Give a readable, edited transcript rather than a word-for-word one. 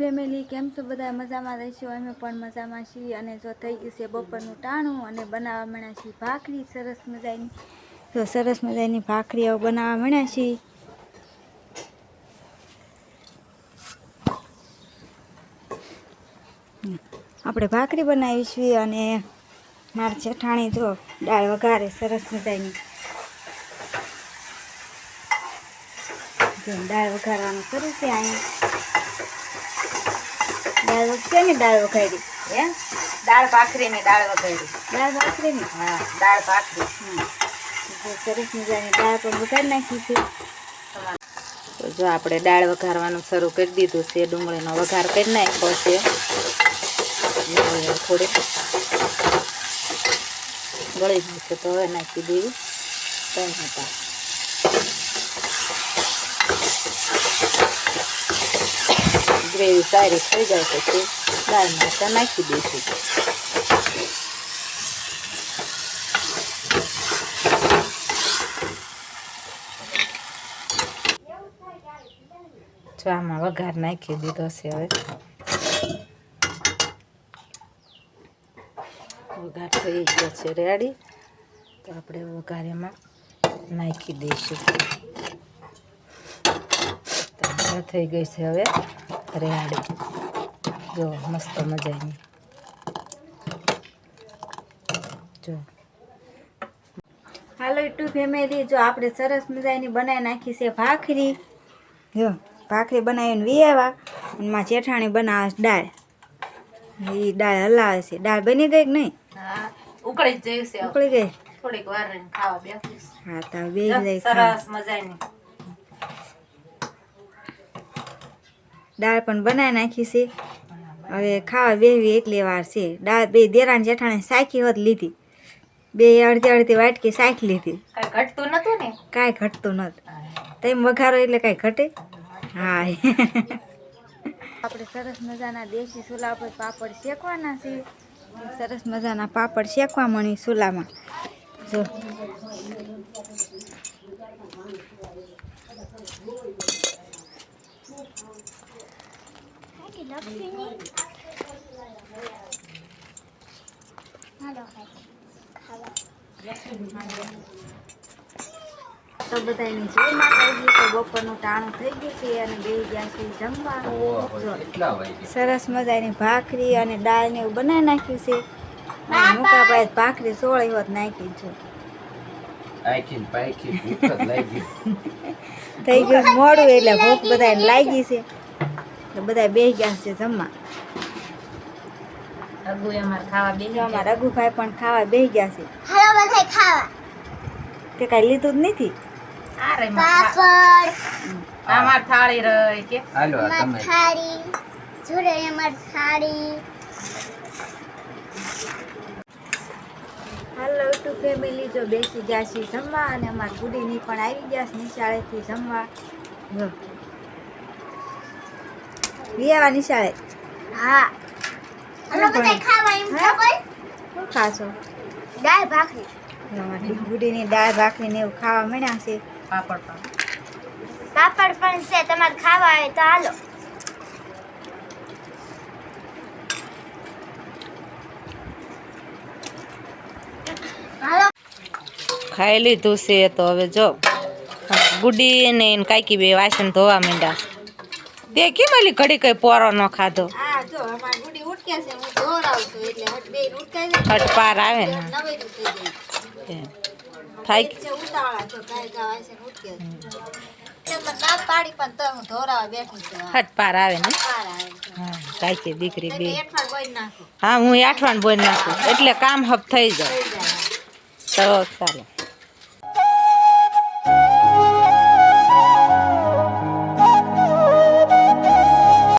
family કેમ છો બધા મજામાં રહેશો અમે પણ મજામાં છીએ અને જો થઈ ગયું છે બપોરનું ટાણું અને બનાવવા મળ્યા છીએ ભાખરી સરસ મજાની તો સરસ મજાની ભાખરીઓ બનાવવા મળ્યા છીએ આપણે ભાખરી બનાવી છીએ અને મારી જેઠાણી જો દાળ વઘારે સરસ મજાની જો દાળ વઘારવાનું શરૂ છે અહીંયા દાળ વઘારી હે દાળ ભાખરીની દાળ વઘારી દાળ ભાખરીની હા દાળ ભાખરી સરસ મજાની દાળ પણ વઘારી નાખી છે તો જો આપણે દાળ વઘારવાનું શરૂ કરી દીધું છે ડુંગળીનો વઘાર કરી નાખ્યો છે થોડીક ગળી જશે તો હવે નાખી દેવી ટમેટા ગ્રેવી સારી થઈ જાય પછી દાળમાં નાખી દઈશું જો આમાં વઘાર નાખી દીધો છે હવે વઘાર થઈ ગયો છે રેડી તો આપણે વઘાર એમાં નાખી દઈશું તો થઈ ગઈ છે હવે રેડી જો મસ્ત મજાની જો હાલો યુટ્યુબ ફેમિલી જો આપણે સરસ મજાની બનાવી નાખી છે ભાખરી જો ભાખરી બનાવીને વિયાવા અને માં જેઠાણી બનાવે દાળ એ દાળ હલાવે છે દાળ બની ગઈ કે નહીં હા ઉકળી જ જઈ છે ઉકળી ગઈ થોડીક વાર રહીને ખાવા બેસીશ હા તો બે જાય સરસ મજાની દાળ પણ બનાવી નાખી છે હવે ખાવા બેવી એટલી વાર છે દાળ બે દેરાણી જેઠાણી સાખી હોત લીધી બે અડધી અડધી વાટકી સાખી લીધી કઈ ઘટતું નતું ને કાંઈ ઘટતું નતું તેમ વઘારો એટલે કાંઈ ઘટે હા આપણે સરસ મજાના દેશી ચૂલા પર પાપડ શેકવાના છે સરસ મજાના પાપડ શેકવા મળી ચૂલામાં જો તો બધાની જય માતાજી તો બપોરનું ટાણું થઈ ગયું છે અને બે ગયા છે જમવા સરસ મજાની ભાખરી અને દાળ ને એવું બનાવી નાખ્યું છે અને મુકાભાઈ ભાખરી સોળી હોત નાખી છે થઈ ગયું મોડું એટલે ભૂખ બધાને લાગી છે તો બધા બેસી ગયા છે જમવા અમારા રઘુભાઈ પણ ખાવા બેસી ગયા છે તે કઈ લીધું જ નથી અમાર થાળી રહી કે હાલો તમે હાલો યુટ્યુબ ફેમિલી જો બેસી ગયા છે જમવા અને અમારા ગુડીની પણ આવી ગયા છે નિશાળેથી જમવા જો વિયાવા નિશાળે હા શું ખાશો દાળ ભાખરી ગુડીની દાળ ભાખરી ને એવું ખાવા મળ્યા છે પાપડ પણ છે તમારે ખાવા હોય તો હાલો ખાઈ લીધું છે તો હવે જો ગુડી ને કાકી બે વાસણ ધોવા માંડ્યા તે કેમ અલી ઘડી કઈ પોરો ન ખાધો હા જો અમાર ગુડી ઉટકે છે હું દોરાવું છું એટલે હટ બે ઉટકાઈ જાય ખટપાર આવે ને નવેરું થઈ જાય થાય છે ઉતાવળા છો કાઈ ગાવા છે ઉટકે છે તો ના પાડી પણ તો હું દોરાવા બેઠી છું ખટપાર આવે ને પાર આવે છે હા કાકી દીકરી બે એઠવાડ બોઈ નાખો હા હું આઠવાન બોલ નાખું એટલે કામ હપ થઈ જાય તો ચાલો